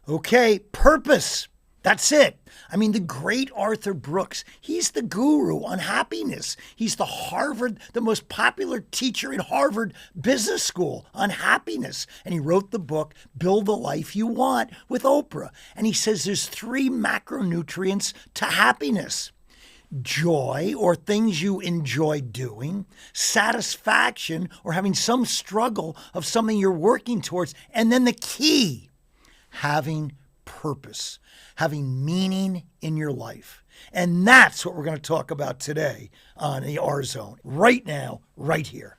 Okay, purpose. That's it. I mean, the great Arthur Brooks, he's the guru on happiness. He's the most popular teacher in Harvard Business School on happiness. And he wrote the book, Build the Life You Want with Oprah. And he says there's 3 macronutrients to happiness: joy, or things you enjoy doing; satisfaction, or having some struggle of something you're working towards; and then the key, having purpose, having meaning in your life. And that's what we're going to talk about today on the R Zone, right now, right here.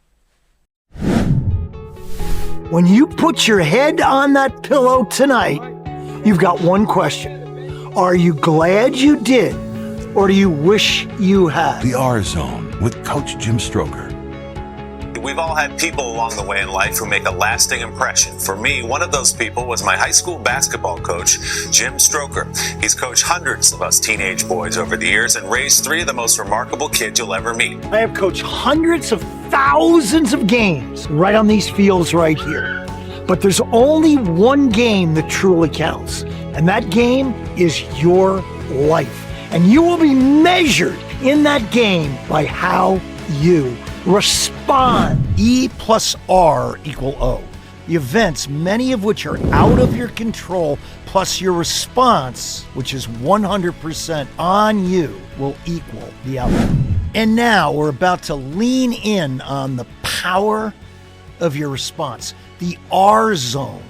When you put your head on that pillow tonight, you've got one question. Are you glad you did, or do you wish you had? The R Zone with Coach Jim Stroker. We've all had people along the way in life who make a lasting impression. For me, one of those people was my high school basketball coach, Jim Stroker. He's coached hundreds of us teenage boys over the years and raised 3 of the most remarkable kids you'll ever meet. I have coached hundreds of thousands of games right on these fields right here. But there's only one game that truly counts, and that game is your life. And you will be measured in that game by how you respond. E+R = O. The events, many of which are out of your control, plus your response, which is 100% on you, will equal the outcome. And now we're about to lean in on the power of your response. The R Zone.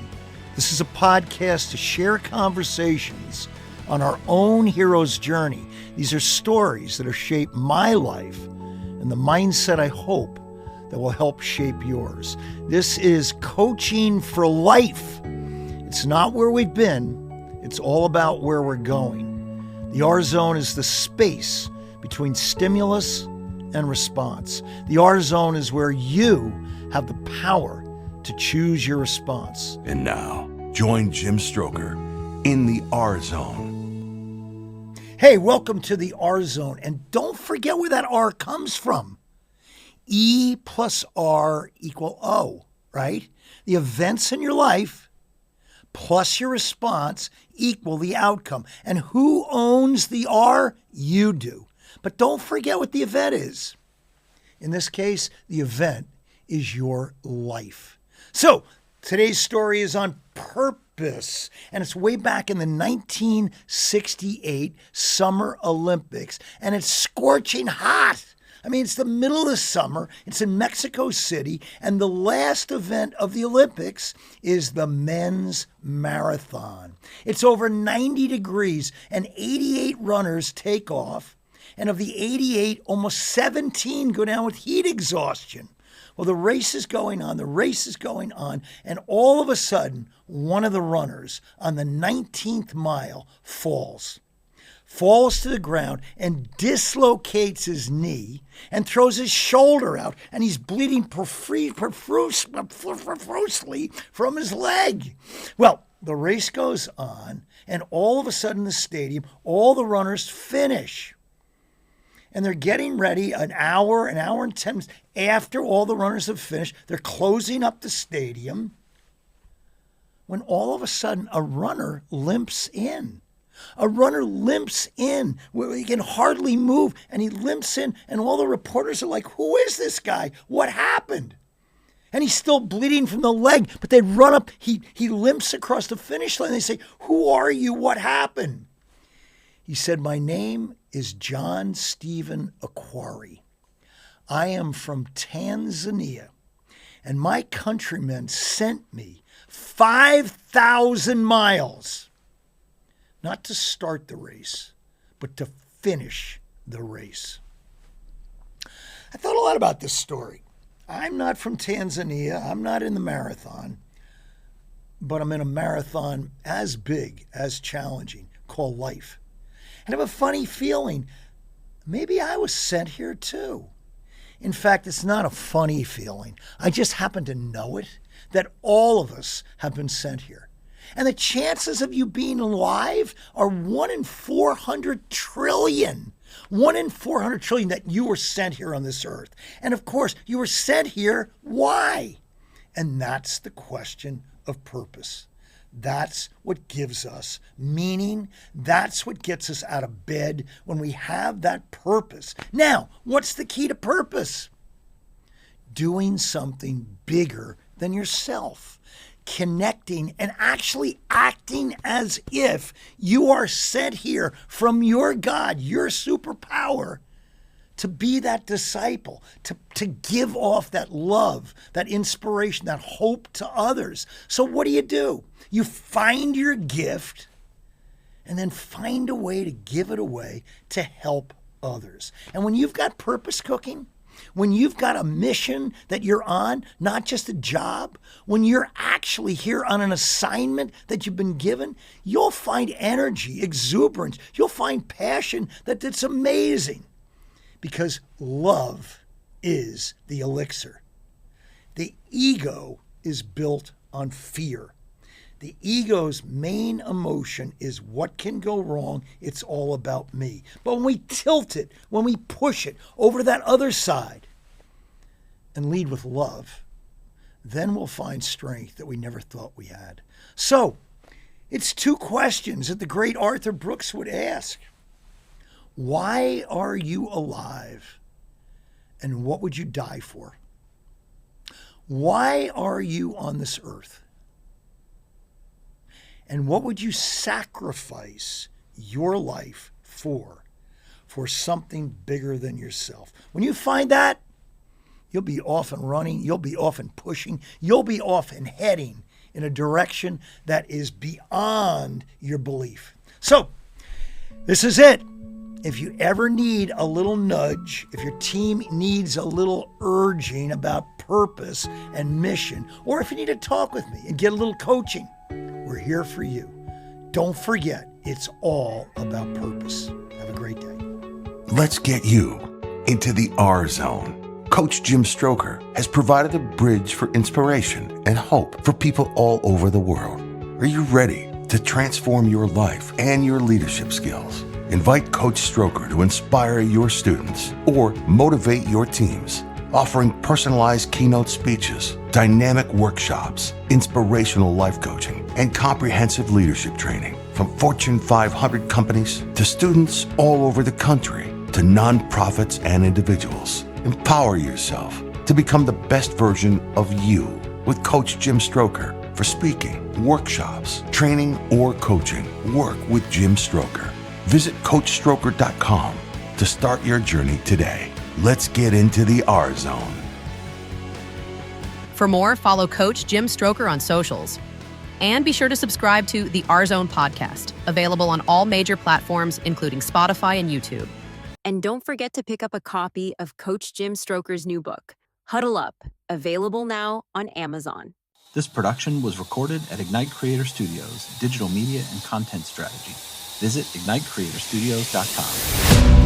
This is a podcast to share conversations on our own hero's journey. These are stories that have shaped my life and the mindset, I hope, that will help shape yours. This is coaching for life. It's not where we've been. It's all about where we're going. The R Zone is the space between stimulus and response. The R Zone is where you have the power to choose your response. And now, join Jim Stroker in the R Zone. Hey, welcome to the R Zone. And don't forget where that R comes from. E+R = O, right? The events in your life plus your response equal the outcome. And who owns the R? You do. But don't forget what the event is. In this case, the event is your life. So today's story is on purpose, and it's way back in the 1968 Summer Olympics, and it's scorching hot. I mean, it's the middle of the summer. It's in Mexico City, and the last event of the Olympics is the men's marathon. It's over 90 degrees, and 88 runners take off, and of the 88, almost 17 go down with heat exhaustion. Well, the race is going on, and all of a sudden, one of the runners on the 19th mile falls to the ground and dislocates his knee and throws his shoulder out, and he's bleeding profusely from his leg. Well, the race goes on, and all of a sudden in the stadium, all the runners finish. And they're getting ready an hour and 10 minutes after all the runners have finished. They're closing up the stadium when all of a sudden a runner limps in. A runner limps in where he can hardly move, and he limps in, and all the reporters are like, who is this guy? What happened? And he's still bleeding from the leg, but they run up. He limps across the finish line. They say, who are you? What happened? He said, my name is John Stephen Akhwari. I am from Tanzania, and my countrymen sent me 5,000 miles, not to start the race, but to finish the race. I thought a lot about this story. I'm not from Tanzania. I'm not in the marathon, but I'm in a marathon as big, as challenging, called life. And I have a funny feeling, maybe I was sent here too. In fact, it's not a funny feeling. I just happen to know it, that all of us have been sent here. And the chances of you being alive are 1 in 400 trillion. 1 in 400 trillion that you were sent here on this earth. And of course, you were sent here, why? And that's the question of purpose. That's what gives us meaning. That's what gets us out of bed when we have that purpose. Now, what's the key to purpose? Doing something bigger than yourself. Connecting and actually acting as if you are sent here from your God, your superpower, to be that disciple, to give off that love, that inspiration, that hope to others. So what do? You find your gift and then find a way to give it away to help others. And when you've got purpose cooking, when you've got a mission that you're on, not just a job, when you're actually here on an assignment that you've been given, you'll find energy, exuberance, you'll find passion that's amazing. Because love is the elixir. The ego is built on fear. The ego's main emotion is what can go wrong. It's all about me. But when we tilt it, when we push it over to that other side and lead with love, then we'll find strength that we never thought we had. So, it's 2 questions that the great Arthur Brooks would ask. Why are you alive? And what would you die for? Why are you on this earth? And what would you sacrifice your life for something bigger than yourself? When you find that, you'll be off and running, you'll be off and pushing, you'll be off and heading in a direction that is beyond your belief. So, this is it. If you ever need a little nudge, if your team needs a little urging about purpose and mission, or if you need to talk with me and get a little coaching, we're here for you. Don't forget, it's all about purpose. Have a great day. Let's get you into the R Zone. Coach Jim Stroker has provided a bridge for inspiration and hope for people all over the world. Are you ready to transform your life and your leadership skills? Invite Coach Stroker to inspire your students or motivate your teams, offering personalized keynote speeches, dynamic workshops, inspirational life coaching, and comprehensive leadership training from Fortune 500 companies to students all over the country to nonprofits and individuals. Empower yourself to become the best version of you with Coach Jim Stroker. For speaking, workshops, training, or coaching, work with Jim Stroker. Visit CoachStroker.com to start your journey today. Let's get into the R Zone. For more, follow Coach Jim Stroker on socials. And be sure to subscribe to the R Zone podcast, available on all major platforms, including Spotify and YouTube. And don't forget to pick up a copy of Coach Jim Stroker's new book, Huddle Up, available now on Amazon. This production was recorded at Ignite Creator Studios, Digital Media and Content Strategy. Visit IgniteCreatorStudios.com.